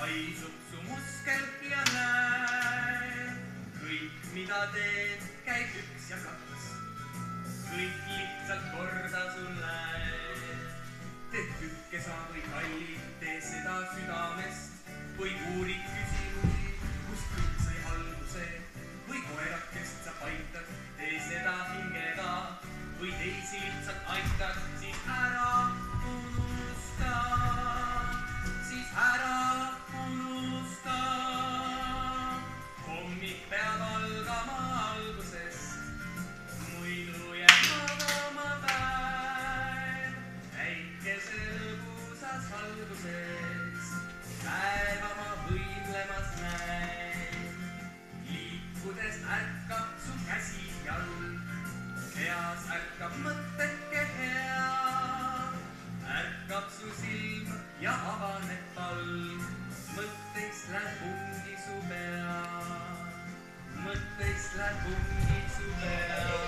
paisub su muskel ja näe. Kõik, mida teed, käib 1 ja 2. Kõik lihtsalt korda sulle. Teed tükkesa või kalli, tee seda südamest. Või uurid küsimusi, kust kõik sai alguse. Või koerakest sa paitad, tee seda hingega. Või teisi lihtsalt aitad, siis ära unusta. Siis ära unusta. Hommik peab algama algusest, muidu jääb magama päev. Päikese lõbusas valguses päeva ma võimlemas näen. Liikudes ärkab su käsi jalg, peas ärkab mõtteke hea. Ärkab su silm ja avaneb palg, mõtteist läheb pungi su pea. Mõtteist läheb pungi su pea.